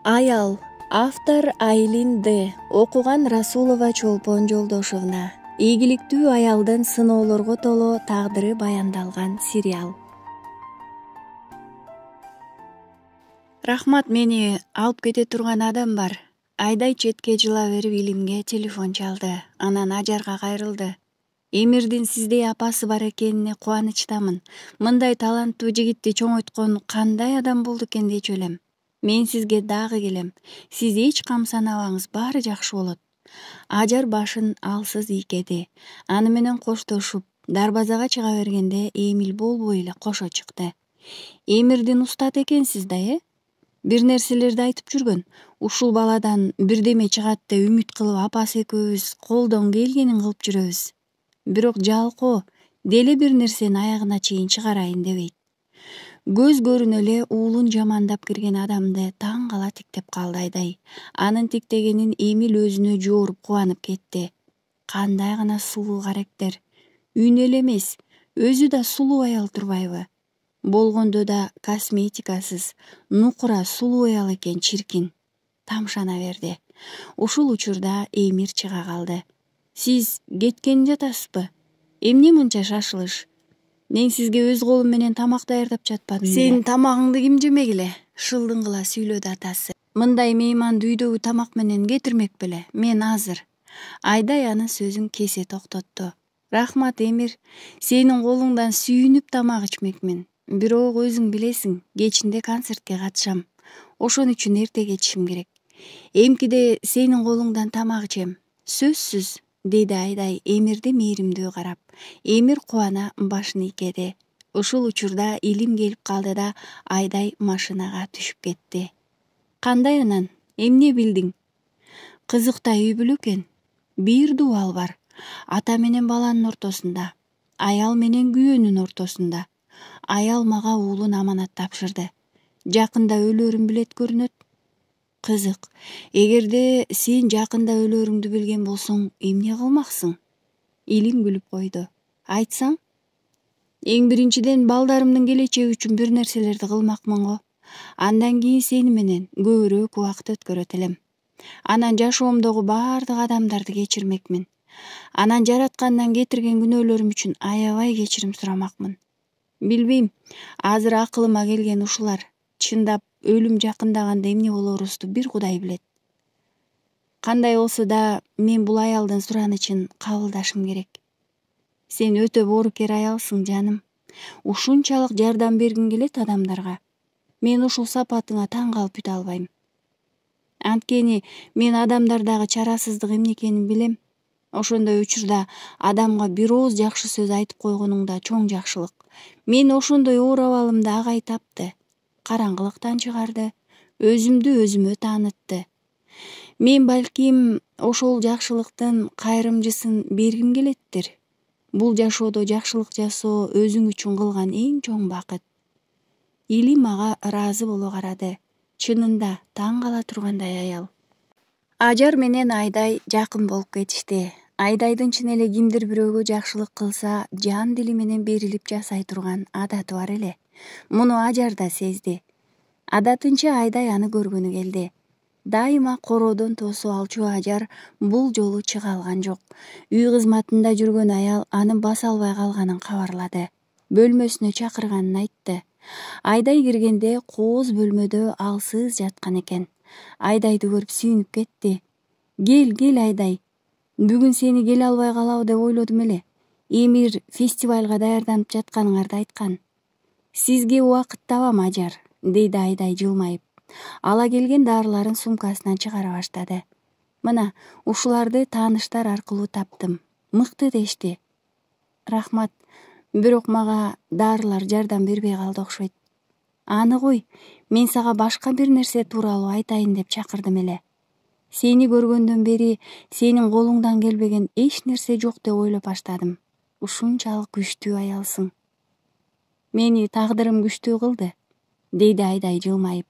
Аял. Автор Айлин Д. Окуган Расулова Чолпон Жолдошовна. Ийгиликтүү аялдын сыноолорго толо тагдыры баяндалган сериал. Рахмат, мени алып кете турган адам бар. Айдай четке жыла берип Илимге телефон чалды. Анан Ажарга кайрылды. Эмирдин сиздей апасы бар экенине кубанычтамын. Мындай таланттуу жигитти чоңойткон кандай адам болду экен дечү элем. Мен сизге дагы келем. Сиз эч камсанабаңыз, баары жакшы болот. Ажар башын алсыз ийкеди. Аны менен коштошуп, дарбазага чыга бергенде Эмил болбой эле кошо чыкты. Эмирдин устат экенсиз да, Бир нерселерди айтып жүргөн. Ушул баладан бирдеме чыгат деп үмүт кылып апасы экөөбүз колдон келгенин кылып жүрөбүз. Бирок жалкоо деле бир нерсени аягына чейин чыгарайын дебейт. Көз көрүнө эле уулун жамандап кирген адамды таң кала тиктеп калды Айдай. Анын тиктегенин Эмил өзүнө жооруп кубанып кетти. Кандай гана сулуу карактер. Үн эле эмес, өзү да сулуу аял турбайбы? Болгондо да косметикасыз, нукура сулуу аял экен, чиркин. Тамшана берди. Ушул учурда Эмир чыга калды. Сиз кеткен жатасызбы? Эмне мынча шашылыш? Мен сизге өз колум менен тамак даярдап жатпадым. Сенин тамагыңды ким жемек эле? Шылдыңгыла сүйлөдү атасы. Мындай мейманды үйдөгү тамак менен кетирмек беле? Мен азыр. Айдай анын сөзүн кесе токтотту. Рахмат, Эмир. Сенин колуңдан сүйүнүп тамак ичмекмин. Бирок өзүң билесиң, кечинде концертке катышам. Ошон үчүн эрте кетишим керек. Эмкиде сенин колуңдан тамак ичем. Сөзсүз, деди Айдай Эмирди мээримдүү карап. Эмир кубана башын ийкеди. Ушул учурда Илим келип калды да Айдай машинага түшүп кетти. Кандай анан? Эмне билдиң? Кызыктай үй бүлө экен. Бир дубал бар. Ата менен баланын ортосунда. Аял менен күйөөнүн ортосунда. Аял мага уулун аманат тапшырды. Жакында өлөрүн билет көрүнөт. Кызык. Эгерде сен жакында өлөрүңдү билген болсоң, эмне кылмаксың? Илим күлүп койду. Айтсаң? Эң биринчиден балдарымдын келечеги үчүн бир нерселерди кылмакмын го. Андан кийин сени менен көбүрөөк убакыт өткөрөт элем. Анан жашоомдогу баардык адамдарды кечирмекмин. Анан жараткандан кетирген күнөөлөрүм үчүн аябай кечирим сурамакмын. Билбейм, азыр акылыма келген ушулар. Чындап өлүм жакындаганда эмне болорубузду бир Кудай билет. Кандай болсо да мен бул аялдын суранычын кабылдашым керек. Сен өтө боорукер аялсың, жаным. Ушунчалык жардам бергиң келет адамдарга. Мен ушул сапатыңа таң калып бүтө албайм. Анткени мен адамдардагы чарасыздык эмне экенин билем. Ошондой учурда адамга бир ооз жакшы сөз айтып койгонуң да чоң жакшылык. Мен ошондой оор абалымды Агай тапты. Караңгылыктан чыгарды, өзүмдү өзүмө таанытты. Мен балким ошол жакшылыктын кайрымчысын бергим келеттир. Бул жашоодо жакшылык жасоо өзүң үчүн кылган эң чоң бакыт. Илим ага ыраазы боло карады. Чынында таң кала тургандай аял. Ажар менен Айдай жакын болуп кетишти. Айдайдын чын эле кимдир бирөөгө жакшылык кылса, жан дили менен берилип жасай турган адаты бар эле. Муну Ажар да сезди. Адатынча Айдай аны көргөнү келди. Дайыма короодон тосуп алчу Ажар бул жолу чыга алган жок. Үй кызматында жүргөн аял анын баса албай калганын кабарлады. Бөлмөсүнө чакырганын айтты. Айдай киргенде кооз бөлмөдө алсыз жаткан экен. Айдайды көрүп сүйүнүп кетти. Кел Айдай. Бүгүн сени келе албай калабы деп ойлодум эле. Эмир фестивалга даярданып жатканыңарды айткан. Сизге убакыт табам, Ажар, деди Айдай жылмайып. Ала келген дарыларын сумкасынан чыгара баштады. Мына, ушуларды тааныштар аркылуу таптым. Мыкты дешти. Рахмат, бирок мага дарылар жардам бербей калды окшойт. Аны кой, мен сага башка бир нерсе тууралуу айтайын деп чакырдым эле. Сени көргөндөн бери сенин колуңдан келбеген эч нерсе жок деп ойлоп баштадым. Ушунчалык күчтүү аялсың. Мени тагдырым күчтүү кылды, деди Айдай жылмайып.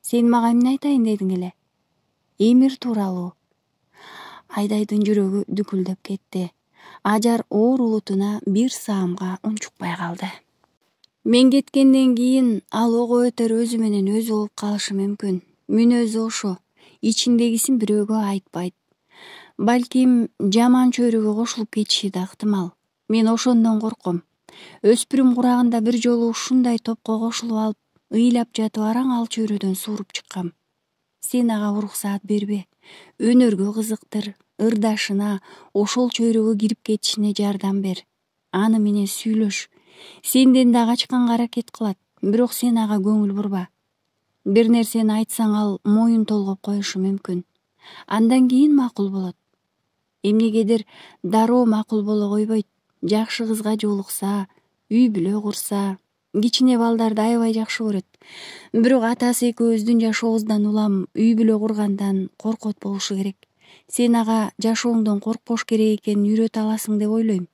Сен мага эмне айтайын дедиң эле? Эмир тууралуу. Айдайдын жүрөгү дүкүлдөп кетти. Ажар оор улутуна бир саамга унчукпай калды. Мен кеткенден кийин ал ого өтөр өзү менен өзү болуп калышы мүмкүн. мүнөзү ошо, ичиндегисин бирөөгө айтпайт. Балким жаман чөйрөгө кошулуп кетиши да ыктымал. Мен ошондон корком. Өспүрүм курагында бир жолу ушундай топко кошулуп алып, ыйлап жатып араң ал чөйрөдөн сууруп чыккам. Сен ага уруксаат бербе. Өнөргө кызыктыр, ырдашына, ошол чөйрөгө кирип кетишине жардам бер. Аны менен сүйлөш. Сенден да качканга аракет кылат, бирок сен ага көңүл бурба. Бир нерсени айтсаң ал моюн толгоп коюшу мүмкүн. Андан кийин макул болот. Эмнегедир дароо макул боло койбойт. Жакшы кызга жолукса, үй бүлө курса, кичине балдарды аябай жакшы көрөт. Бирок атасы экөөбүздүн жашообуздан улам үй бүлө кургандан коркот болушу керек. Сен ага жашооңдон коркпош керек экенин үйрөтө аласың деп ойлойм.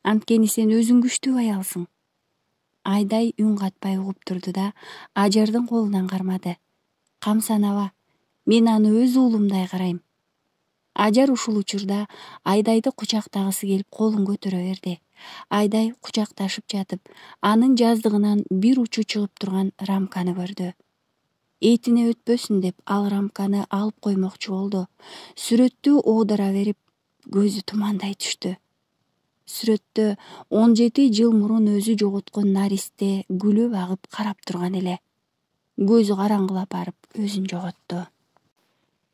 Анткени сен өзүң күчтүү аялсың. Айдай үн катпай угуп турду да Ажардын колунан кармады. Камсанаба, мен аны өз уулумдай карайм. Ажар ушул учурда Айдайды кучактагысы келип колун көтөрө берди. Айдай кучакташып жатып, анын жаздыгынан бир учу чыгып турган рамканы көрдү. Этине өтпөсүн деп ал рамканы алып коймокчу болду. Сүрөттү оодара берип, көзү тумандай түштү. Сүрөттө 17 жыл мурун өзү жоготкон наристе күлүп агып карап турган эле. Көзү караңгылап барып өзүн жоготту.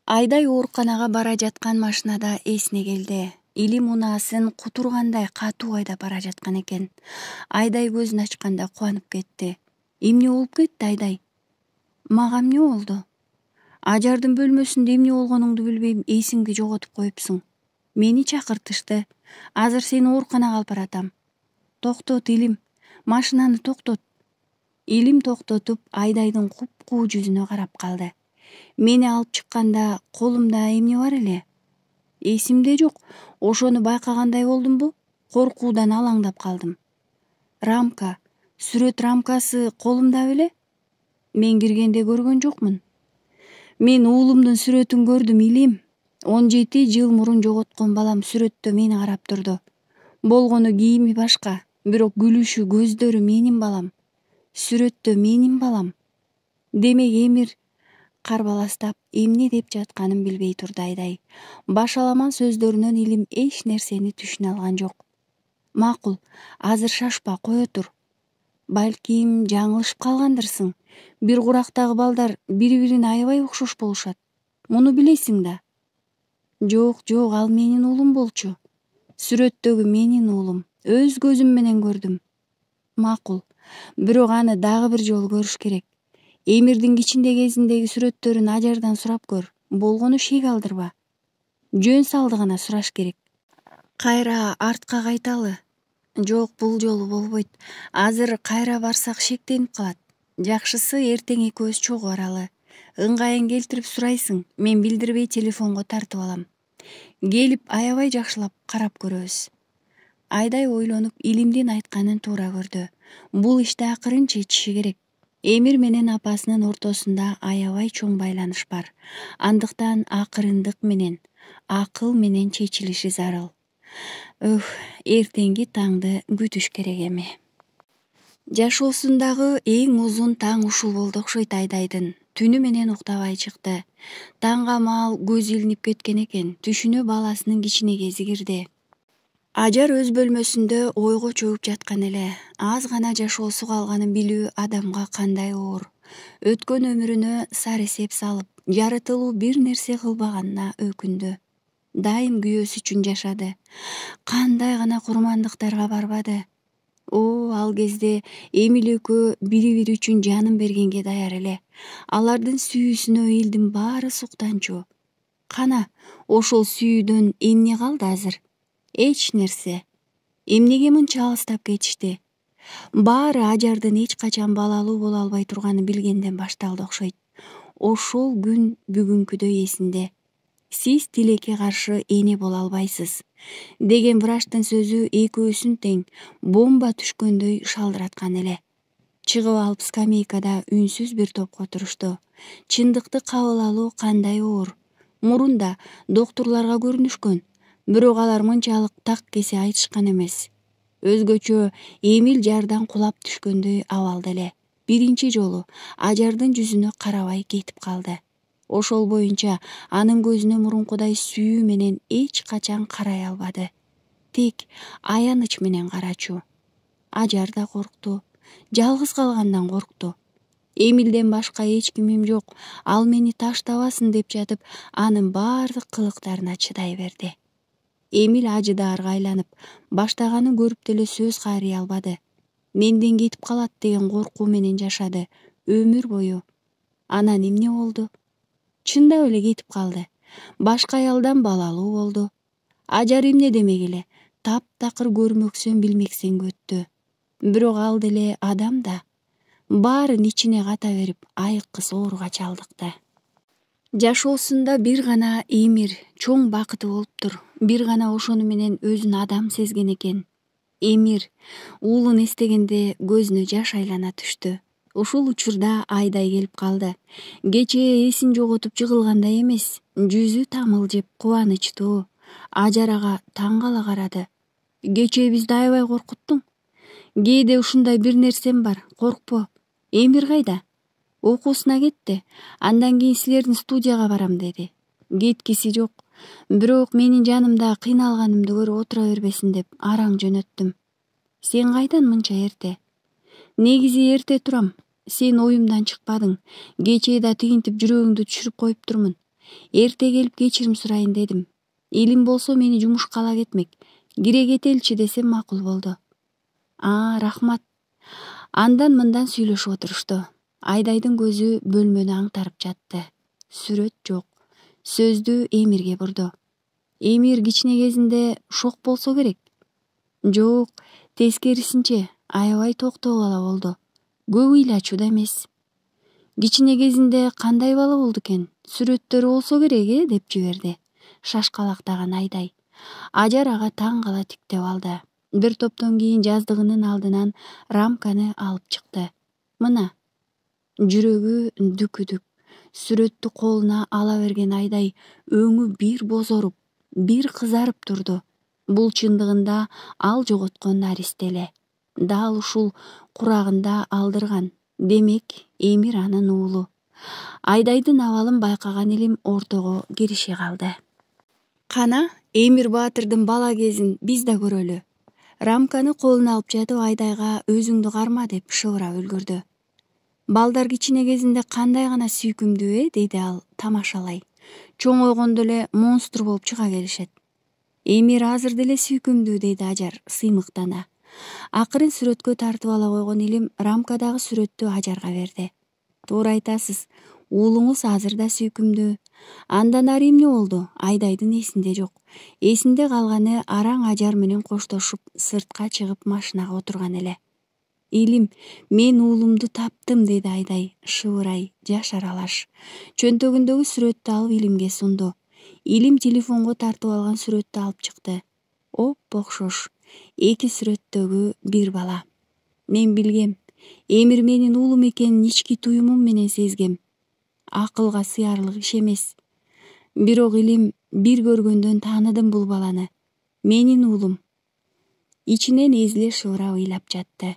Айдай ооруканага бара жаткан машинада эсине келди. Илим унаасын кутургандай катуу айдап бара жаткан экен. Айдай көзүн ачканда кубанып кетти. Эмне болуп кетти, Айдай? Мага эмне болду? Ажардын бөлмөсүндө эмне болгонуңду билбейм, эсиңди жоготуп коюпсуң. Мени чакыртышты. Азыр сени ооруканага алып баратам. Токтот, Илим. Машинаны токтот. Илим токтотуп, Айдайдын куп-куу жүзүнө карап калды. Мени алып чыкканда колумда эмне бар эле? Эсимде жок. Ошону байкагандай болдумбу? Коркуудан алаңдап калдым. Рамка, сүрөт рамкасы колумда беле? Мен киргенде көргөн жокмун. Мен уулумдун сүрөтүн көрдүм, Илим. 17 жыл мурун жоготкон балам сүрөттө мени карап турду. Болгону кийими башка, бирок күлүшү, көздөрү менин балам. Сүрөттө менин балам. Демек Эмир карбаластап эмне деп жатканын билбей турду Айдай. Башаламан сөздөрүнөн Илим эч нерсени түшүнө алган жок. Макул, азыр шашпа, кое тур. Балким жаңылышып калгандырсың. Бир курактагы балдар бири-бирине аябай окшош болушат. Муну билесиң да. Жок, ал менин уулум болчу. Сүрөттөгү менин уулум. Өз көзүм менен көрдүм. Макул, бирок аны дагы бир жолу көрүш керек. Эмирдин кичине кезиндеги сүрөттөрүн Ажардан сурап көр. Болгону шек алдырба. Жөн салды гана сураш керек. Кайра артка кайталы. Жок, бул жолу болбойт. Азыр кайра барсак шектенип калат. Жакшысы эртең экөөбүз чогуу баралы. Ыңгайын келтирип сурайсың, мен билдирбей телефонго тартып алам. Келип аябай жакшылап карап көрөбүз. Айдай ойлонуп Илимдин айтканын туура көрдү. Бул ишти акырын чечиши керек. Эмир менен апасынын ортосунда аябай чоң байланыш бар. Андыктан акырындык менен, акыл менен чечилиши зарыл. Эртеңки таңды күтүш керек эми. Жашоосундагы эң узун таң ушул болду окшойт Айдайдын. Түнү менен уктабай чыкты. Таңга маал көзү илинип кеткен экен. Түшүнө баласынын кичине кези кирди. Ажар өз бөлмөсүндө ойго чөгүп жаткан эле. Аз гана жашоосу калганын билүү адамга кандай оор. Өткөн өмүрүнө сар эсеп салып, жарытылуу бир нерсе кылбаганына өкүндү. Дайым күйөөсү үчүн жашады. Кандай гана курмандыктарга барбады. Ал кезде Эмил экөө бири-бири үчүн жанын бергенге даяр эле. Алардын сүйүүсүнө элдин баары суктанчу. Кана, ошол сүйүүдөн эмне калды азыр? Эч нерсе. Эмнеге мынча алыстап кетишти? Баары Ажардын эч качан балалуу боло албай турганын билгенден башталды окшойт. Ошол күн бүгүнкүдөй эсинде. Сиз тилекке каршы эне боло албайсыз деген врачтын сөзү экөөсүн тең бомба түшкөндөй шалдыраткан эле. Чыгып алып скамейкада үнсүз бир топко турушту. Чындыкты кабыл алуу кандай оор. Мурунда доктурларга көрүнүшкөн, бирок алар мынчалык так кесе айтышкан эмес. Өзгөчө Эмил жардан кулап түшкөндөй абалда эле. Биринчи жолу Ажардын жүзүнө карабай кетип калды. Ошол боюнча анын көзүнө мурункудай сүйүү менен эч качан карай албады. Тек аяныч менен карачу. Ажар да коркту. Жалгыз калгандан коркту. Эмилден башка эч кимим жок, ал мени таштабасын деп жатып, анын баардык кылыктарына чыдай берди. Эмил ажыдаарга айланып, баштаганын көрүп деле сөз кайрый албады. Менден кетип калат деген коркуу менен жашады өмүр бою. Анан эмне болду? Чындап эле кетип калды. Башка аялдан балалуу болду. Ажар эмне демек эле, таптакыр көрмөксөн билмексен өттү. Бирок ал деле адам да. Баарын ичине ката берип, айыккыс ооруга чалдыкты. Жашоосунда бир гана Эмир чоң бакыты болуптур. Бир гана ошону менен өзүн адам сезген экен. Эмир уулун эстегенде көзүнө жаш айлана түштү. Ушул учурда Айдай келип калды. Кечээ эсин жоготуп жыгылгандай эмес, жүзү тамылжып, кубанычтуу. Ажар ага таң кала карады. Кечээ бизди аябай коркуттуң. Кээде ушундай бир нерсем бар, коркпо. Эмир кайда? Окуусуна кетти. Андан кийин силердин студияга барам деди. Кеткиси жок. Бирок менин жанымда кыйналганымды көрүп отура бербесин деп араң жөнөттүм. Сен кайдан мынча эрте? Негизи эрте турам. Сен оюмдан чыкпадың. Кечээ да тигинтип жүрөгүңдү түшүрүп коюптурмун. Эрте келип кечирим сурайын дедим. Илим болсо мени жумушка ала кетмек. Кире кетеличи десем макул болду. Рахмат. Андан мындан сүйлөшүп отурушту. Айдайдын көзү бөлмөнү аңтарып жатты. Сүрөт жок. Сөздү Эмирге бурду. Эмир кичине кезинде шок болсо керек. Жок, тескерисинче аябай токтоо бала болду. Көп ыйлачу да эмес. Кичине кезинде кандай бала болду экен? Сүрөттөрү болсо керек, деп жиберди шашкалактаган Айдай. Ажар ага таң кала тиктеп алды. Бир топтон кийин жаздыгынын алдынан рамканы алып чыкты. Мына. Жүрөгү дүкүдүк. Сүрөттү колуна ала берген Айдай өңү бир бозоруп, бир кызарып турду. Бул чындыгында ал жоготкон наристе эле. Дал ушул курагында алдырган. Демек, Эмир анын уулу. Айдайдын абалын байкаган элим ортого кирише калды. Кана, Эмир Баатырдын бала кезин биз да көрөлү. Рамканы колуна алып жатып Айдайга өзүңдү карма деп шыбырап үлгүрдү. Балдар кичине кезинде кандай гана сүйкүмдүү, деди ал тамашалай. Чоңойгондо эле монстр болуп чыга келишет. Эмир азыр деле сүйкүмдүү, дейди Ажар сыймыктана. Акырын сүрөткө тартып ала койгон элим рамкадагы сүрөттү Ажарга берди. Туура айтасыз, уулуңуз азыр да сүйкүмдүү. Андан ары эмне болду? Айдайдын эсинде жок. Эсинде калганы араң Ажар менен коштошуп сыртка чыгып машинага отурган эле. Илим, мен уулумду таптым, деди Айдай, шыбырай, жаш аралаш. Чөнтөгүндөгү сүрөттү алып Илимге сунду. Илим телефонго тартып алган сүрөттү алып чыкты. Окшош. Эки сүрөттөгү бир бала. Мен билгем. Эмир менин уулум экенин ички туюмум менен сезгем. Акылга сыярлык иш эмес. Бирок Илим бир көргөндөн тааныдым бул баланы. Менин уулум. Ичинен эзиле шыбырап ыйлап жатты.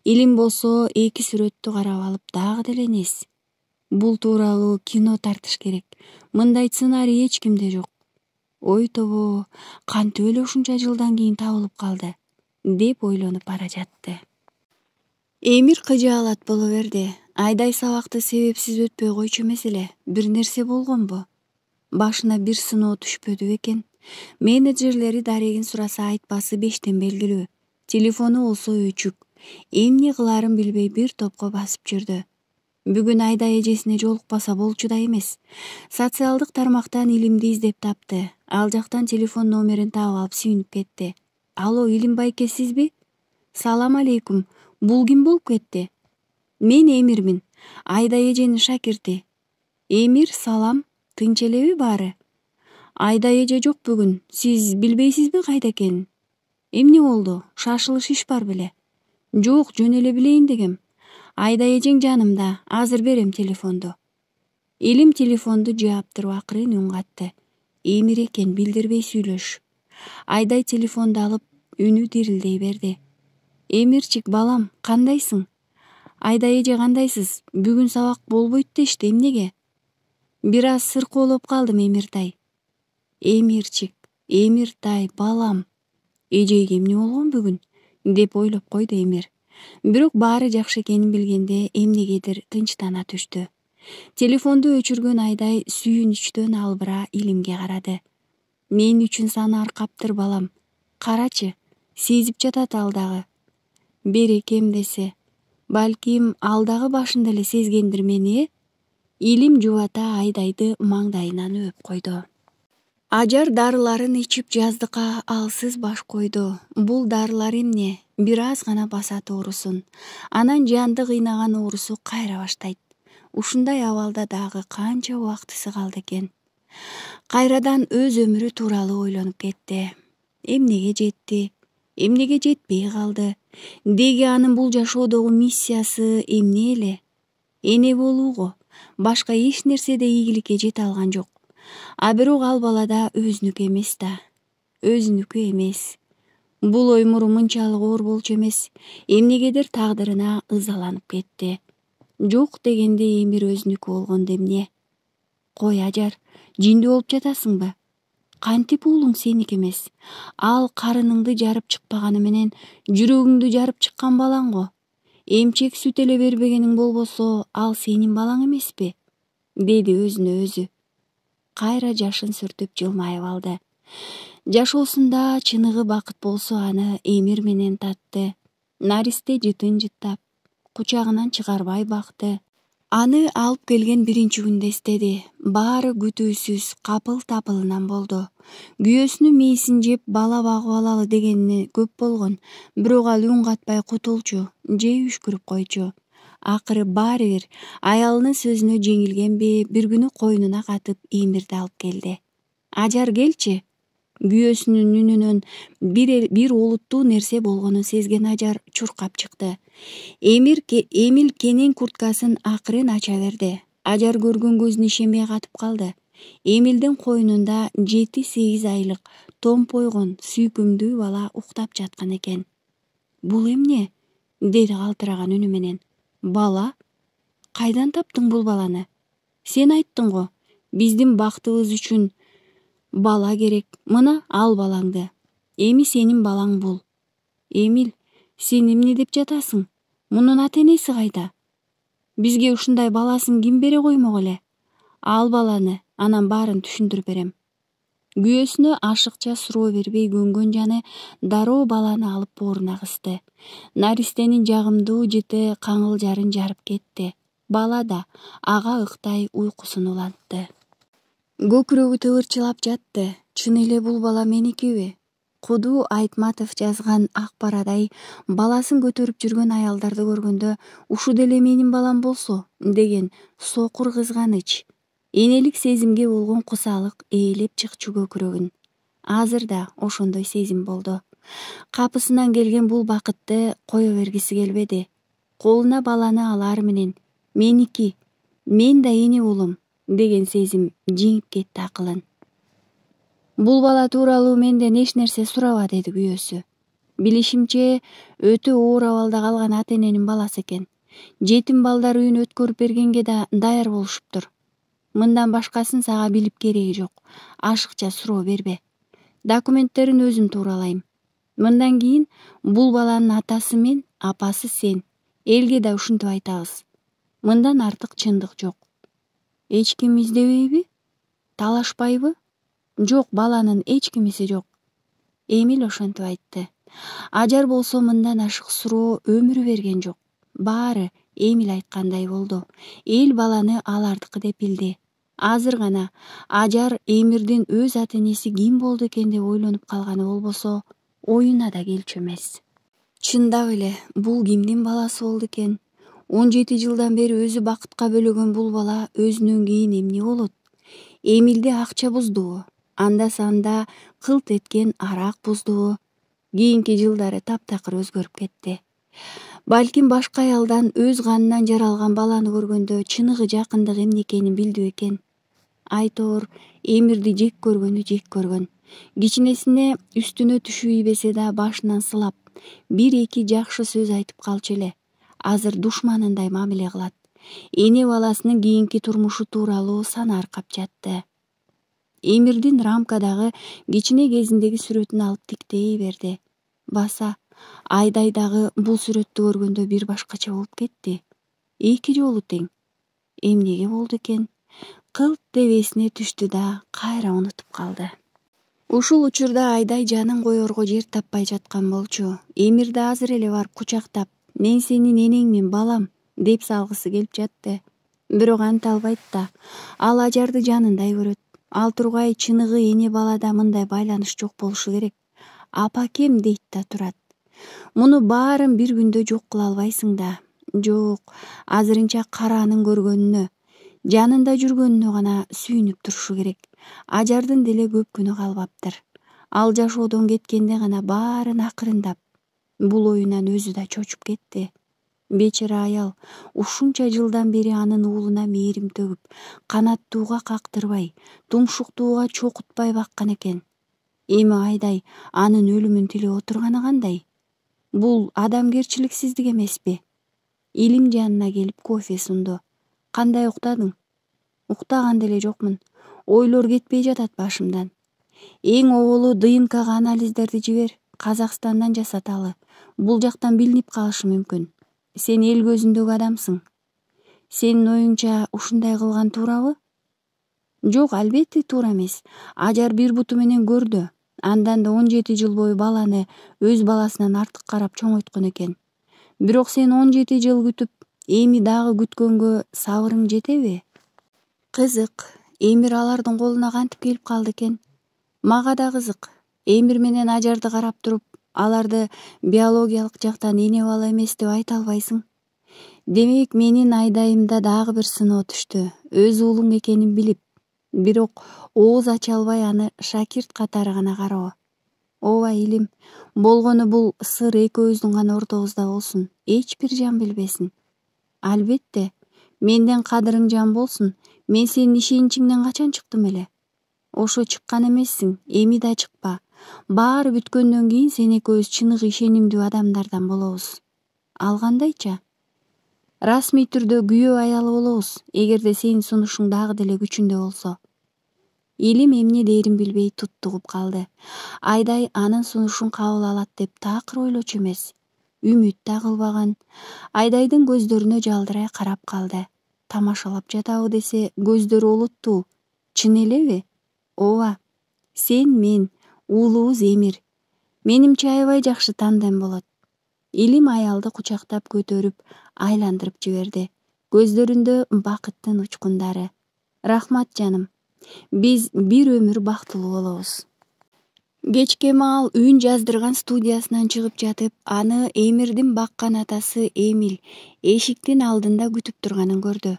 Илим болсо эки сүрөттү карап алып дагы деле нес. Бул тууралуу кино тартыш керек. Мындай сценарий эч кимде жок. Ой тобо, кантип эле ушунча жылдан кийин табылып калды, деп ойлонуп бара жатты. Эмир кыжаалат боло берди. Айдай сабакты себепсиз өтпөй койчу эмес эле. Бир нерсе болгонбу? Башына бир сыноо түшпөдү бекен? Менеджерлери дарегин сураса айтпасы бештен белгилүү. Телефону болсо өчүк. Эмне кылаарын билбей бир топко басып жүрдү. Бүгүн Айдай эжесине жолукпаса болчу да эмес. Социалдык тармактан Илимди издеп тапты. Ал жактан телефон номерин таап алып сүйүнүп кетти. Алло, Илим байке, сизби? Салам алейкум. Бул ким болуп кетти? Мен Эмирмин. Айдай эженин шакирти. Эмир, салам. Тынч элеби баары? Айдай эже жок бүгүн. Сиз билбейсизби кайда экенин? Эмне болду? Шашылыш иш бар беле? Жок, жөн эле билейин дегем. Айдай эжең жанымда, азыр берем телефонду. Илим телефонду жааптырып акырын үн катты. Эмир экен, билдирбей сүйлөш. Айдай телефонду алып, үнү дирилдей берди. Эмирчик, балам, кандайсың? Айдай эже, кандайсыз? Бүгүн сабак болбойт дешти, эмнеге? Бир аз сыркоолоп калдым, Эмиртай. Эмирчик, Эмиртай, балам. Эжейге эмне болгон бүгүн деп ойлоп койду Эмир. Бирок баары жакшы экенин билгенде эмнегедир тынчтана түштү. Телефонду өчүргөн Айдай сүйүнүчтөн албыра Илимге карады. Мен үчүн саны аркаптыр, балам. Карачы, сезип жатат ал дагы. Берекем десе, балким ал дагы башында эле сезгендир мени. Илим жубата Айдайды маңдайынан өп койду. Ажар дарыларын ичип жаздыкка алсыз баш койду. Бул дарылар эмне? Бир аз гана басат оорусун. Анан жанды кыйнаган оорусу кайра баштайт. Ушундай абалда дагы канча убактысы калды экен. Кайрадан өз өмүрү тууралуу ойлонуп кетти. Эмнеге жетти? Эмнеге жетпей калды? Деги анын бул жашоодогу миссиясы эмне эле? Эне болууго, башка эч нерседе ийгиликке жете алган жок. А бирок ал балада өзүнүкү эмес да. Өзүнүкү эмес. Бул ой мынчалык оор болчу эмес. Эмнегедир тагдырына ызаланып кетти. Жок дегенде Эмир өзүнүкү болгондо эмне? Кой, Ажар, жиндүү болуп жатасыңбы? Кантип уулуң сеники эмес? Ал карыныңды жарып чыкпаганы менен жүрөгүңдү жарып чыккан балаң го. Эмчек сүт эле бербегениң болбосо, ал сенин балаң эмеспи? Деди өзүнө өзү. Кайра жашын сүртүп жылмайып алды. Жашоосунда чыныгы бакыт болсо аны Эмир менен татты. Наристе жытын жыттап, кучагынан чыгарбай бакты. Аны алып келген биринчи күндө эстеди. Баары күтүүсүз, капыл-тапылынан болду. Күйөөсүнүн мейисин жеп бала багып алалы дегени көп болгон. Бирок ал үн катпай кутулчу, же үшкүрүп койчу. Акыры баары бир аялынын сөзүнө жеңилгенби, бир күнү койнуна катып Эмирди алып келди. Ажар, келчи. Күйөөсүнүн үнүнөн бир олуттуу нерсе болгонун сезген Ажар чуркап чыкты. Эмил кенен курткасын акырын ача берди. Ажар көргөн көзүнө ишенбей катып калды. Эмилдин койнунда 7-8 айлык томпойгон сүйкүмдүү бала уктап жаткан экен. Бул эмне? Деди калтыраган үнү менен. Бала? Кайдан таптың бул баланы? Сен айттың го, биздин бактыбыз үчүн бала керек. Мына ал балаңды. Эми сенин балаң бул. Эмил, сен эмне деп жатасың? Мунун ата энеси кайда? Бизге ушундай баласын ким бере коймок эле? Ал баланы, анан баарын түшүндүрүп берем. Күйөөсүнө ашыкча суроо бербей көнгөн жаны дароо баланы алып бооруна кысты. Наристенин жагымдуу жыты каңылжарын жарып кетти. Бала да ага ыктай уйкусун улантты. Көкүрөгү тыбырчылап жатты. Чын эле бул бала меникиби? Куду Айтматов жазган Акбарадай баласын көтөрүп жүргөн аялдарды көргөндө ушу деле менин балам болсо деген сокур кызганыч, энелик сезимге болгон кусалык ээлеп чыкчу көкүрөгүн. Азыр да ошондой сезим болду. Капысынан келген бул бакытты кое бергиси келбеди. Колуна баланы алар менен меники, мен да эне болом деген сезим жеңип кетти акылын. Бул бала тууралуу менден эч нерсе сураба, деди күйөөсү. Билишимче, өтө оор абалда калган ата эненин баласы экен. Жетим балдар үйүн өткөрүп бергенге да даяр болушуптур. Мындан башкасын сага билип кереги жок. Ашыкча суроо бербе. Документтерин өзүм тууралайм. Мындан кийин бул баланын атасы мен апасы сен. Элге да ушинтип айтабыз. Мындан артык чындык жок. Эч ким издебейби? Талашпайбы? Жок, баланын эч кимиси жок. Эмил ошентип айтты. Ажар болсо мындан ашык суроо өмүрү берген жок. Баары Эмил айткандай болду. Эл баланы алардыкы деп билди. Азыр гана Ажар Эмирдин өз ата энеси ким болду экен деп ойлонуп калганы болбосо, оюна да келчү эмес. Чындап эле, бул кимдин баласы болду экен? 17 жылдан бери өзү бакытка бөлөгөн бул бала өзүнөн кийин эмне болот? Эмилди акча буздубу? Анда санда кылт эткен арак буздубу? Кийинки жылдары таптакыр өзгөрүп кетти. Балким башка аялдан өз канынан жаралган баланы көргөндө чыныгы жакындык эмне экенин билди экен. Айтор, Эмирди жек көргөнү жек көргөн. Кичинесине үстүнө түшүп ийбесе да башынан сылап, 1-2 жакшы сөз айтып калчу эле. Азыр душманындай мамиле кылат. эне баласынын кийинки турмушу тууралуу санааркап жатты. Эмирдин рамкадагы кичине кезиндеги сүрөтүн алып тиктей берди. Баса Айдай дагы бул сүрөттү көргөндө бир башкача болуп кетти. Эки жолу тең. Эмнеге болду экен? Кылт деп эсине түштү да кайра унутуп калды. Ушул учурда Айдай жанын коерго жер таппай жаткан болчу. Эмирди азыр эле барып кучактап, мен сенин энеңмин, балам, деп салгысы келип жатты. Бирок анта албайт да. Ал Ажарды жанындай көрөт. Ал тургай чыныгы эне балада мындай байланыш жок болушу керек. Апакем дейт да турат. Муну баарын бир күндө жок кыла албайсың да. Жок, азырынча каранын көргөнүнө, жанында жүргөнүнө гана сүйүнүп турушу керек. Ажардын деле көп күнү калбаптыр. Ал жашоодон кеткенде гана баарын акырындап. Бул оюнан өзү да чочуп кетти. Бечара аял ушунча жылдан бери анын уулуна мээрим төгүп, канаттууга кактырбай, тумшуктууга чокутпай баккан экен. Эми Айдай анын өлүмүн тилеп отурганы кандай? Бул адамгерчиликсиздик эмеспи? Илим жанына келип кофе сунду. Кандай уктадың? Уктаган деле жокмун. Ойлор кетпей жатат башымдан. Эң оболу ДНКга анализдерди жибер. Казакстандан жасаталы. Бул жактан билинип калышы мүмкүн. Сен эл көзүндөгү адамсың. Сенин оюңча ушундай кылган туурабы? Жок, албетте туура эмес. Ажар бир буту менен көрдү. Андан да 17 жыл бою баланы өз баласынан артык карап чоңойткон экен. Бирок сен 17 жыл күтүп, эми дагы күткөнгө сабырың жетеби? Кызык, Эмир алардын колуна кантип келип калды экен? Мага да кызык. Эмир менен Ажарды карап туруп, аларды биологиялык жактан эне бала эмес деп айта албайсың. Демек, менин Айдайымда дагы бир сыноо түштү. Өз уулуң экенин билип, бирок ооз ача албай аны шакирт катары гана кароо. Ооба илим, болгону бул сыр экөөбүздүн гана ортобузда болсун. Эч бир жан билбесин. Албетте, менден кадырың жан болсун. Мен сенин ишеничиңден качан чыктым эле? Ошо чыккан эмессиң, эми да чыкпа. Баары бүткөндөн кийин сен экөөбүз чыныгы ишенимдүү адамдардан болобуз. Ал кандайча? Расмий түрдө күйөө аялы болобуз, эгерде сенин сунушуң дагы деле күчүндө болсо. Илим эмне дээрин билбей туттугуп калды. Айдай анын сунушун кабыл алат деп такыр ойлочу эмес. Үмүт да кылбаган. Айдайдын көздөрүнө жалдырай карап калды. Тамашалап жатабы десе, көздөрү олуттуу. Чын элеби? Ооба. Сен, мен, уулубуз Эмир. Менимче аябай жакшы тандем болот. Илим аялды кучактап көтөрүп, айландырып жиберди. Көздөрүндө бакыттын учкундары. Рахмат жаным. Биз бир өмүр бактылуу болобуз. Кечке маал үн жаздырган студиясынан чыгып жатып, аны Эмирдин баккан атасы Эмил эшиктин алдында күтүп турганын көрдү.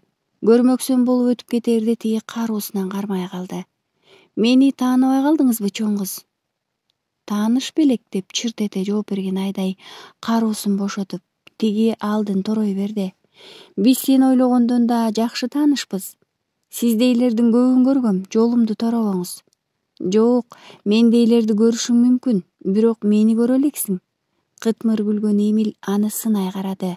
Көрмөксөн болуп өтүп кетерде тиги кароосунан кармай калды. Мени тааныбай калдыңызбы, чоң кыз? Тааныш белек, деп чырт эте жооп берген Айдай кароосун бошотуп, тиги алдын torой берди. Биз сени ойлогондон да жакшы таанышпыз. Сиздейлердин көбүн көргөм, жолумду торобоңуз. Жок, мендейлерди көрүшүң мүмкүн, бирок мени көрө элексиң. Кытмыр күлгөн Эмил аны сынай карады.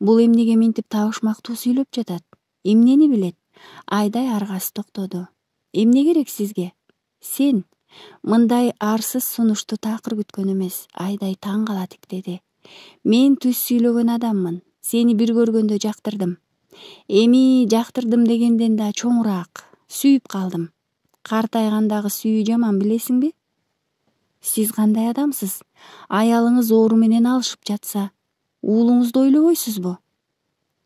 Бул эмнеге минтип табышмактуу сүйлөп жатат? Эмнени билет? Айдай аргасы токтоду. Эмне керек сизге? Сен мындай арсыз сунушту такыр күткөн эмес. Айдай таң кала тиктеди. Мен түз сүйлөгөн адаммын. Сени бир көргөндө жактырдым. Эми жактырдым дегенден да чоңураак. Сүйүп калдым. Картайгандагы сүйүү жаман, билесиңби? Сиз кандай адамсыз? Аялыңыз оору менен алышып жатса, уулуңузду ойлобойсузбу?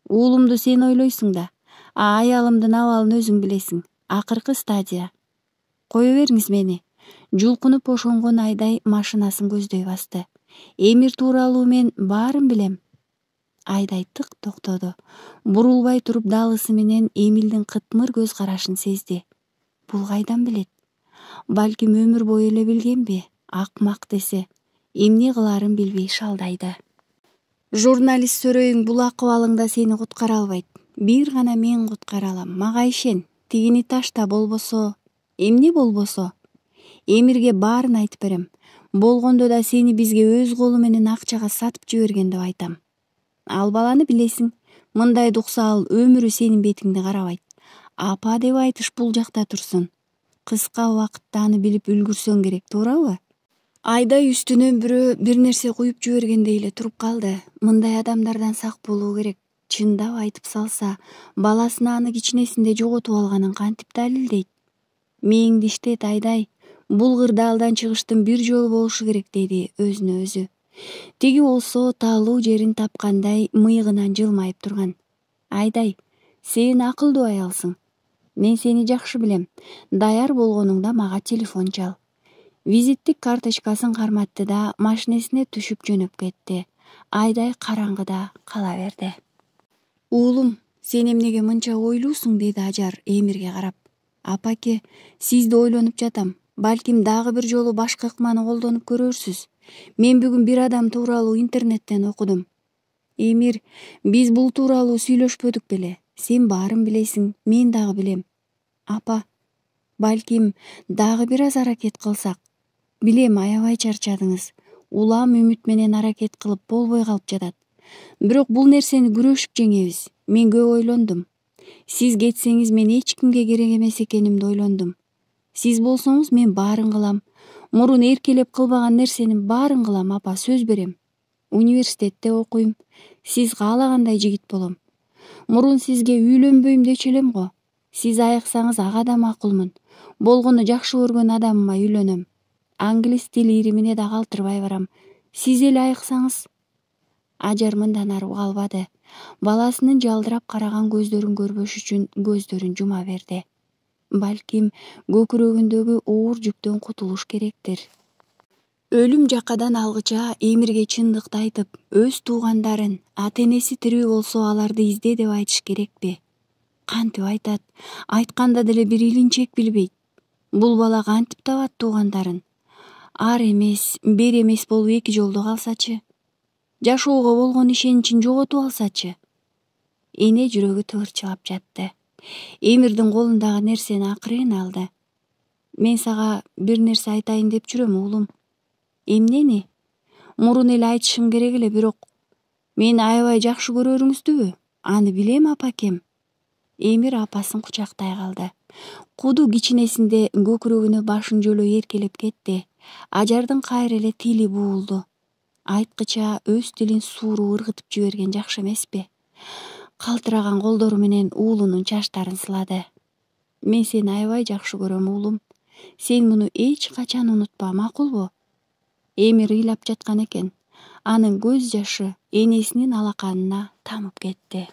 Уулумду сен ойлойсуң да, аялымдын абалын өзүң билесиң. Акыркы стадия. Кое бериңиз мени. Жулкунуп ошонгон Айдай машинасын көздөй басты. Эмир тууралуу мен баарын билем. Айдай тык токтоду. Бурулбай туруп далысы менен Эмилдин кытмыр көз карашын сезди. Бул кайдан билет? Балким өмүр бою эле билгенби? Акмак десе, эмне кыларын билбей шалдайды. Журналист сөрөйүң бул акыбалыңда сени куткара албайт. Бир гана мен куткара алам. Мага ишен. Тигини ташта, болбосо. Эмне болбосо? Эмирге баарын айтып берем. Болгондо да сени бизге өз колу менен акчага сатып жиберген деп айтам. Ал баланы билесиң. Мындайды укса ал өмүрү сенин бетиңди карабайт. Апа деп айтыш бул жакта турсун. Кыска убакытта аны билип үлгүрсөң керек, туурабы? Айдай үстүнөн бирөө бир нерсе куюп жибергендей эле туруп калды. Мындай адамдардан сак болуу керек. Чындап айтып салса, баласына аны кичинесинде жоготуп алганын кантип далилдейт? Мээңди иштет, Айдай. Бул кырдаалдан чыгыштын бир жолу болушу керек, деди өзүнө өзү. Тиги болсо таалуу жерин тапкандай мыйыгынан жылмайып турган. Айдай, сен акылдуу аялсың. Мен сени жакшы билем. Даяр болгонуңда мага телефон чал. Визиттик карточкасын карматты да машинесине түшүп жөнөп кетти. Айдай караңгыда кала берди. Уулум, сен эмнеге мынча ойлуусуң, деди Ажар Эмирге карап. Апаке, сизди ойлонуп жатам. Балким дагы бир жолу башка ыкманы колдонуп көрөрсүз. Мен бүгүн бир адам тууралуу интернеттен окудум. Эмир, биз бул тууралуу сүйлөшпөдүк беле. Сен баарын билесиң, мен дагы билем. Апа, балким дагы бир аз аракет кылсак. Билем, аябай чарчадыңыз. Улам үмүт менен аракет кылып болбой калып жатат. Бирок бул нерсени күрөшүп жеңебиз. Мен көп ойлондум. Сиз кетсеңиз мен эч кимге керек эмес экенимди ойлондум. Сиз болсоңуз мен баарын кылам. Мурун эркелеп кылбаган нерсенин баарын кылам, апа, сөз берем. Университетте окуйм. Сиз каалагандай жигит болом. Мурун сизге үйлөнбөйм дечү элем го. Сиз айыксаңыз ага да макулмун. Болгону жакшы көргөн адамыма үйлөнөм. Англис тили иримине да калтырбай барам. Сиз эле айыксаңыз. Ажар мындан ары уга албады. Баласынын жалдырап караган көздөрүн көрбөш үчүн көздөрүн жума берди. Балким көкүрөгүндөгү оор жүктөн кутулуш керектир. Өлүм жакадан алгыча Эмирге чындыкты айтып, өз туугандарын, ата-энеси тирүү болсо аларды изде деп айтыш керекпи? Кантип айтат? Айтканда деле бир илинчек билбейт. Бул бала кантип табат туугандарын? Ар эмес, бер эмес болуп эки жолдо калсачы? Жашоого болгон ишеничин жоготуп алсачы? Эне жүрөгү тыгырчылап жатты. Эмирдин колундагы нерсени акырын алды. Мен сага бир нерсе айтайын деп жүрөм, уулум. Эмнени? Мурун эле айтышым керек эле, бирок мени аябай жакшы көрөрүңүздүбү? Аны билем, апакем. Эмир апасын кучактай калды. Куду кичинесинде көкүрөгүнө башын жөлөй эркелеп кетти. Ажардын кайра эле тили буулду. Айткыча өз тилин сууруу ыргытып жиберген жакшы эмеспи? Калтыраган колдору менен уулунун чачтарын сылады. Мен сени аябай жакшы көрөм, уулум. Сен муну эч качан унутпа, макулбу? Эмир ыйлап жаткан экен. Анын көз жашы энесинин алаканына тамып кетти.